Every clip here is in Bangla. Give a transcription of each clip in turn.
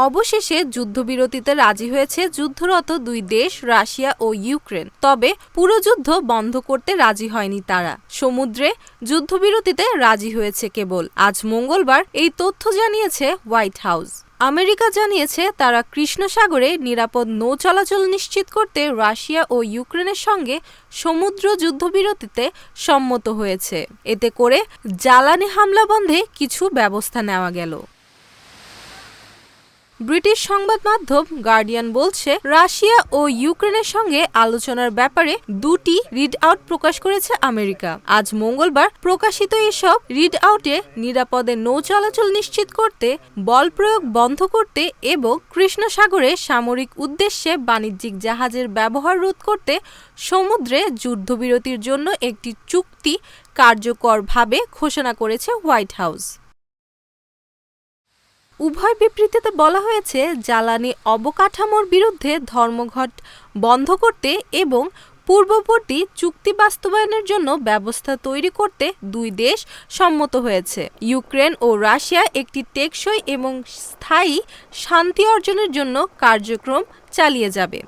অবশেষে যুদ্ধবিরতিতে রাজি হয়েছে যুদ্ধরত দুই দেশ রাশিয়া ও ইউক্রেন। তবে পুরো যুদ্ধ বন্ধ করতে রাজি হয়নি তারা। সমুদ্রে যুদ্ধবিরতিতে রাজি হয়েছে কেবল। আজ মঙ্গলবার এই তথ্য জানিয়েছে হোয়াইট হাউস। আমেরিকা জানিয়েছে তারা কৃষ্ণ সাগরে নিরাপদ নৌ চলাচল নিশ্চিত করতে রাশিয়া ও ইউক্রেনের সঙ্গে সমুদ্র যুদ্ধবিরতিতে সম্মত হয়েছে। এতে করে জ্বালানি হামলা বন্ধে কিছু ব্যবস্থা নেওয়া গেল। ব্রিটিশ সংবাদ মাধ্যম গার্ডিয়ান বলছে, রাশিয়া ও ইউক্রেনের সঙ্গে আলোচনার ব্যাপারে দুটি রিড আউট প্রকাশ করেছে আমেরিকা। আজ মঙ্গলবার প্রকাশিত এসব রিড আউটে নিরাপদে নৌ চলাচল নিশ্চিত করতে, বল প্রয়োগ বন্ধ করতে এবং কৃষ্ণ সাগরে সামরিক উদ্দেশ্যে বাণিজ্যিক জাহাজের ব্যবহার রোধ করতে সমুদ্রে যুদ্ধবিরতির জন্য একটি চুক্তি কার্যকরভাবে ঘোষণা করেছে হোয়াইট হাউস। উভয় বিবৃতিতে বলা হয়েছে, জ্বালানি অবকাঠামোর বিরুদ্ধে ধর্মঘট বন্ধ করতে এবং পূর্ববর্তী চুক্তি বাস্তবায়নের জন্য ব্যবস্থা তৈরি করতে দুই দেশ সম্মত হয়েছে। ইউক্রেন ও রাশিয়া একটি টেকসই এবং স্থায়ী শান্তি অর্জনের জন্য কার্যক্রম চালিয়ে যাবে।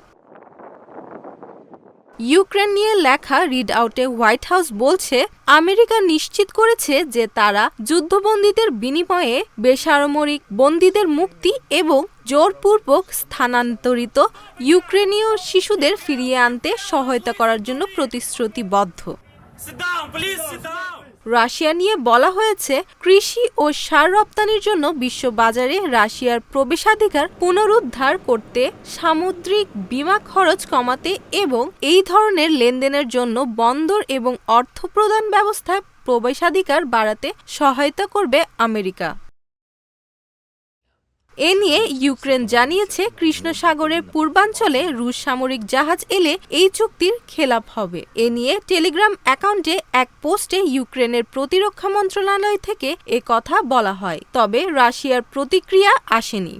ইউক্রেন নিয়ে লেখা রিড আউটে হোয়াইট হাউস বলছে, আমেরিকা নিশ্চিত করেছে যে তারা যুদ্ধবন্দীদের বিনিময়ে বেসামরিক বন্দীদের মুক্তি এবং জোরপূর্বক স্থানান্তরিত ইউক্রেনীয় শিশুদের ফিরিয়ে আনতে সহায়তা করার জন্য প্রতিশ্রুতিবদ্ধ। রাশিয়া নিয়ে বলা হয়েছে, কৃষি ও সার রপ্তানির জন্য বিশ্ববাজারে রাশিয়ার প্রবেশাধিকার পুনরুদ্ধার করতে, সামুদ্রিক বিমা খরচ কমাতে এবং এই ধরনের লেনদেনের জন্য বন্দর এবং অর্থ প্রদান ব্যবস্থায় প্রবেশাধিকার বাড়াতে সহায়তা করবে আমেরিকা। এ নিয়ে ইউক্রেন জানিয়েছে, কৃষ্ণ সাগরের পূর্বাঞ্চলে রুশ সামরিক জাহাজ এলে এই চুক্তির খেলাপ হবে। এ নিয়ে টেলিগ্রাম অ্যাকাউন্টে এক পোস্টে ইউক্রেনের প্রতিরক্ষা মন্ত্রণালয় থেকে কথা বলা হয়, তবে রাশিয়ার প্রতিক্রিয়া আসেনি।